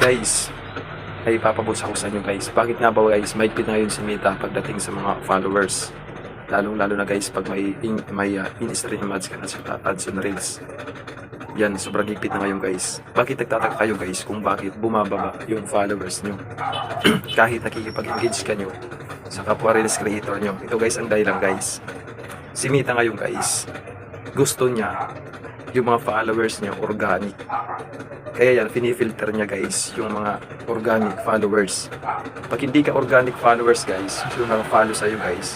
guys, ay ipapabusa ko sa inyo guys. Bakit nga ba guys, mahigpit na ngayon si Meta pagdating sa mga followers. Lalo na guys pag may in-stream ads ka na sa ads on Reels. Yan, sobrang higpit na ngayon guys. Bakit nagtataka kayo guys kung bakit bumababa yung followers nyo? Kahit nakikipag-engage ka nyo sa kapwa Reels creator nyo. Ito guys ang dahilan guys. Si Meta ngayon guys, gusto niya yung mga followers niya organic. Kaya yan, finifilter niya guys yung mga organic followers. Pag hindi ka organic followers guys, yung naka-follow sa'yo guys,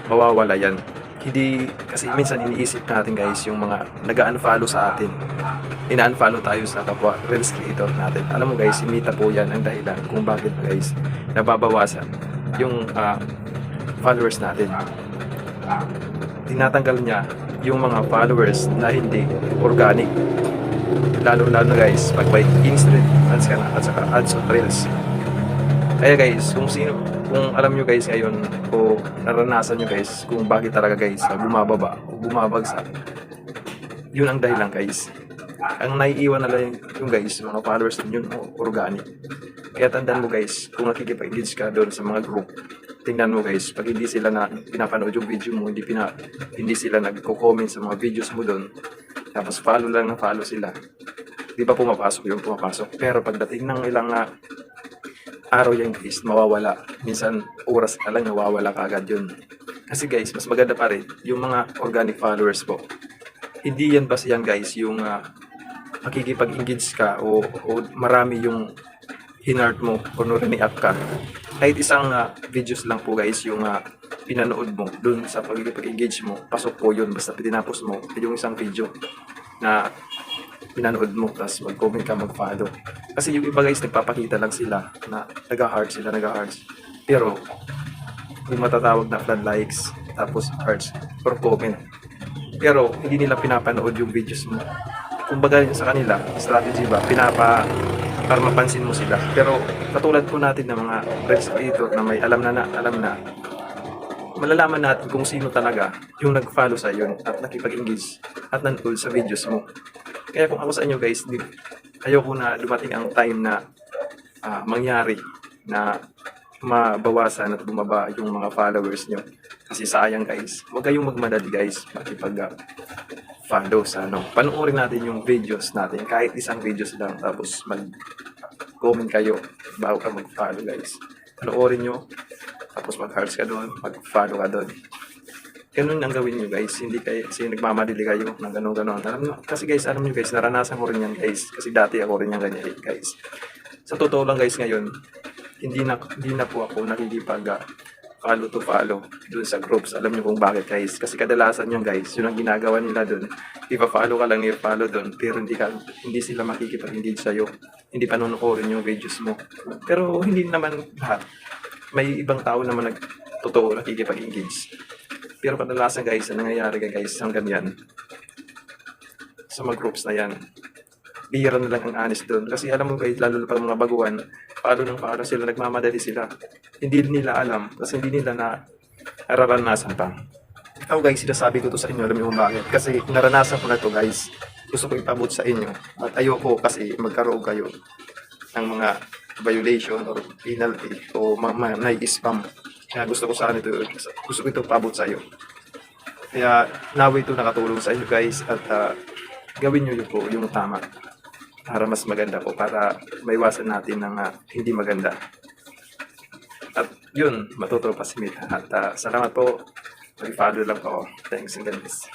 mawawala yan. Hindi, kasi minsan iniisip natin guys yung mga nag-unfollow sa atin. Ina-unfollow tayo sa kapwa Reels creator natin. Alam mo guys, si Meta po yan ang dahilan kung bakit guys nababawasan yung followers natin. Tinatanggal niya yung mga followers na hindi organic. Lalo guys pag may in-stream ads ka na at saka ads on Reels. Kaya guys, kung alam nyo guys ngayon o naranasan nyo guys kung bakit talaga guys bumababa o bumabagsak, yun ang dahilan guys. Ang naiiwan na lang yung guys mga followers yun organic. Kaya tandaan mo guys, kung nakikipag-engage ka doon sa mga group, tingnan mo guys, pag hindi sila na pinapanood yung video mo, hindi sila nagko-comment sa mga videos mo doon, tapos follow lang ng follow sila, di ba pumapasok yung pumapasok. Pero pagdating ng ilang araw yan guys, mawawala. Minsan oras na lang nawawala kagad yun. Kasi guys, mas maganda pa rin yung mga organic followers po. Hindi yan basta yan guys yung makikipag-engage ka o marami yung hinart mo o nuriniak ka. Kahit isang videos lang po guys yung pinanood mo dun sa pag-engage mo, pasok po yun. Basta tinapos mo yung isang video na pinanood mo, tapos mag-comment ka, mag-follow. Kasi yung iba guys, nagpapakita lang sila na nag-hearts sila, nag-hearts. Pero yung matatawag na flood likes, tapos hearts or comment. Pero hindi nila pinapanood yung videos mo. Kumbaga sa kanila, strategy ba, para mapansin mo sila. Pero katulad po natin ng mga Reels creator na may alam na, malalaman natin kung sino talaga yung nag-follow sa iyo at nakipag-engage at nanood sa videos mo. Kaya kung ako sa inyo guys, ayoko na dumating ang time na mangyari na mabawasan at bumaba yung mga followers nyo. Kasi sayang guys. Huwag kayong magmadali guys makipag-follow sa Panoorin natin yung videos natin. Kahit isang videos lang. Tapos mag-comment kayo bago ka mag-follow guys. Panoorin nyo. Tapos mag-hearts ka doon. Mag-follow ka doon. Ganun ang gawin nyo guys. Hindi kayo, kasi nagmamadali kayo ng gano'n. Kasi guys, alam nyo guys, naranasan ko rin yan guys. Kasi dati ako rin yan ganyan guys. Sa totoo lang guys ngayon, hindi na po ako follow to follow dun sa groups. Alam nyo kung bakit guys. Kasi kadalasan yan guys, yun ang ginagawa nila dun. Ipa-follow ka lang, i-follow dun. Pero hindi sila makikipag-engage sa'yo. Hindi panonoorin yung videos mo. Pero hindi naman lahat. May ibang tao naman totoo nakikipag-engage. Pero kadalasan guys, ang nangyayari guys, hanggang yan, sa mga groups na yan, bihira na lang ang honest doon. Kasi alam mo guys, lalo pa mga baguhan, paano sila, nagmamadali sila. Hindi nila alam, kasi hindi nila nararanasan pa. Ikaw guys, sinasabi ko to sa inyo, alam niyo kung bakit. Kasi naranasan ko na to guys, gusto ko ipabot sa inyo. At ayoko kasi magkaroon kayo ng mga violation or penalty o nai-spam. Kaya gusto ko ito pabot sa iyo. Kaya naway ito nakatulong sa inyo guys at gawin nyo yung tama para mas maganda po, para maiwasan natin ng hindi maganda. At yun, matutuwa pa si Meta. At salamat po. Mag-follow lang po. Thanks and God bless.